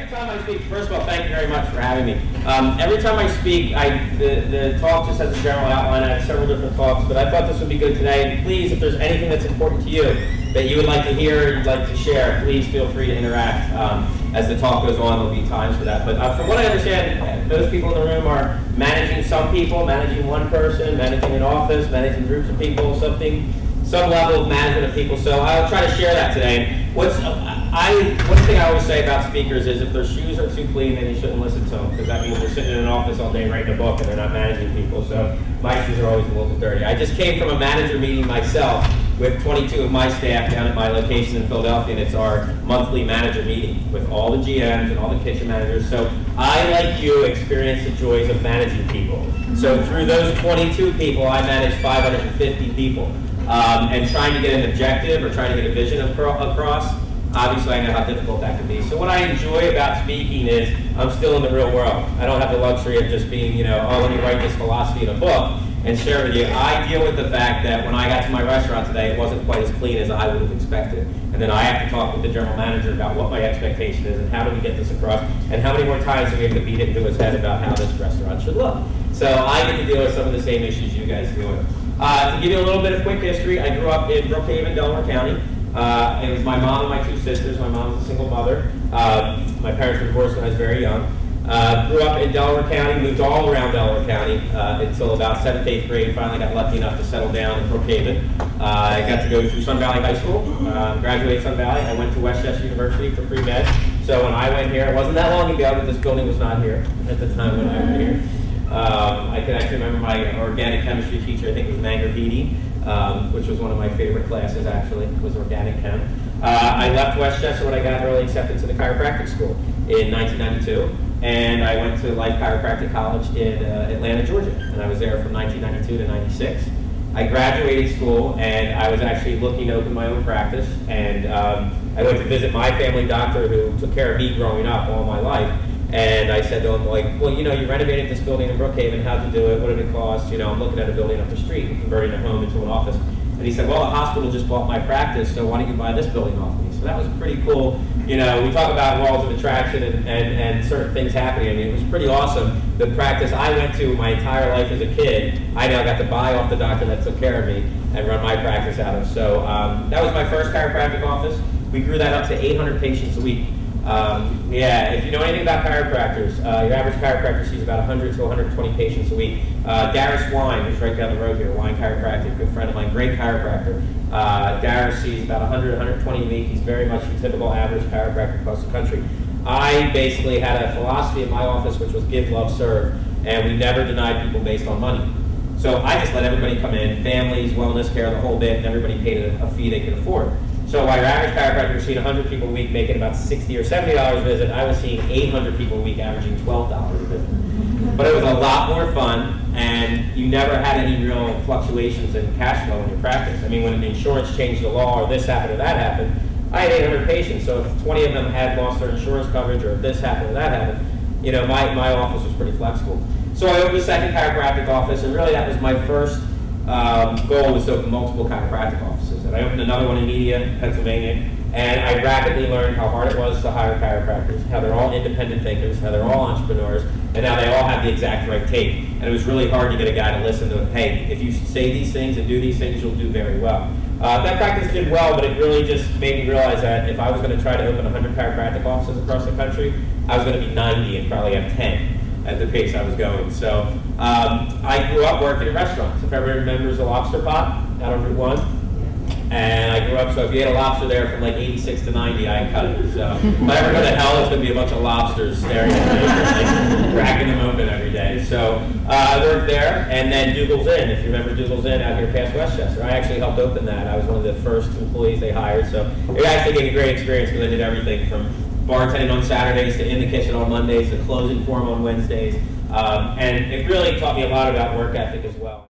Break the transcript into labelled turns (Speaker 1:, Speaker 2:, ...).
Speaker 1: time I speak, first of all, thank you very much for having me. Every time I speak, the talk just has a general outline. I have several different talks, but I thought this would be good today. And please, if there's anything that's important to you that you would like to hear or you'd like to share, please feel free to interact. As the talk goes on, there'll be times for that. But from what I understand, most people in the room are managing some people, managing one person, managing an office, managing groups of people, some level of management of people. So I'll try to share that today. One thing I always say about speakers is if their shoes are too clean, then you shouldn't listen to them, because that means they're sitting in an office all day writing a book and they're not managing people. So my shoes are always a little bit dirty. I just came from a manager meeting myself with 22 of my staff down at my location in Philadelphia, and it's our monthly manager meeting with all the GMs and all the kitchen managers. So I, like you, experience the joys of managing people. So through those 22 people, I managed 550 people. And trying to get an objective or trying to get a vision across, obviously I know how difficult that can be. So what I enjoy about speaking is I'm still in the real world. I don't have the luxury of just being, oh, let me write this philosophy in a book and share it with you. I deal with the fact that when I got to my restaurant today, it wasn't quite as clean as I would have expected. And then I have to talk with the general manager about what my expectation is and how do we get this across and how many more times do we have to beat it into his head about how this restaurant should look. So I get to deal with some of the same issues you guys deal with. To give you a little bit of quick history, I grew up in Brookhaven, Delaware County. It was my mom and my two sisters. My mom was a single mother. My parents were divorced when I was very young. Grew up in Delaware County, moved all around Delaware County until about 7th, 8th grade. Finally got lucky enough to settle down in Brookhaven. I got to go through Sun Valley High School, graduated Sun Valley. I went to Westchester University for pre-med. So when I went here, it wasn't that long ago, but this building was not here at the time when I went here. I can actually remember my organic chemistry teacher, I think it was Magrogan, which was one of my favorite classes actually, was organic chem. I left Westchester when I got early acceptance to the chiropractic school in 1992, and I went to Life Chiropractic College in Atlanta, Georgia, and I was there from 1992 to 96. I graduated school, and I was actually looking to open my own practice, and I went to visit my family doctor who took care of me growing up all my life. And I said to him, well, you renovated this building in Brookhaven. How'd you do it? What did it cost? I'm looking at a building up the street and converting a home into an office. And he said, well, a hospital just bought my practice, so why don't you buy this building off me? So that was pretty cool. We talk about laws of attraction and certain things happening. I mean, it was pretty awesome. The practice I went to my entire life as a kid, I now got to buy off the doctor that took care of me and run my practice out of. So that was my first chiropractic office. We grew that up to 800 patients a week. If you know anything about chiropractors, your average chiropractor sees about 100 to 120 patients a week. Darius Wine, who's right down the road here, Wine Chiropractic, good friend of mine, great chiropractor. Darius sees about 100, 120 a week. He's very much your typical average chiropractor across the country. I basically had a philosophy in my office which was give, love, serve, and we never denied people based on money. So I just let everybody come in, families, wellness care, the whole bit, and everybody paid a fee they could afford. So while your average chiropractor was seeing 100 people a week making about $60 or $70 a visit, I was seeing 800 people a week averaging $12 a visit. But it was a lot more fun, and you never had any real fluctuations in cash flow in your practice. I mean, when the insurance changed the law or this happened or that happened, I had 800 patients, so if 20 of them had lost their insurance coverage or if this happened or that happened, my office was pretty flexible. So I opened a second chiropractic office, and really that was my first goal, was to open multiple chiropractic offices. And I opened another one in Media, Pennsylvania, and I rapidly learned how hard it was to hire chiropractors, how they're all independent thinkers, how they're all entrepreneurs, and how they all have the exact right take. And it was really hard to get a guy to listen to, hey, if you say these things and do these things, you'll do very well. That practice did well, but it really just made me realize that if I was going to try to open 100 chiropractic offices across the country, I was going to be 90 and probably have 10 at the pace I was going. So I grew up working in restaurants. If everyone remembers the Lobster Pot out on Route 1. And I grew up, so if you ate a lobster there from like 86 to 90, I cut it. So if I ever go to hell, it's going to be a bunch of lobsters staring at me, like, cracking them open every day. So I worked there, and then Dougal's Inn. If you remember Dougal's Inn out here past Westchester, I actually helped open that. I was one of the first employees they hired. So it actually gave me a great experience because I did everything from bartending on Saturdays to in the kitchen on Mondays to closing for them on Wednesdays. And it really taught me a lot about work ethic as well.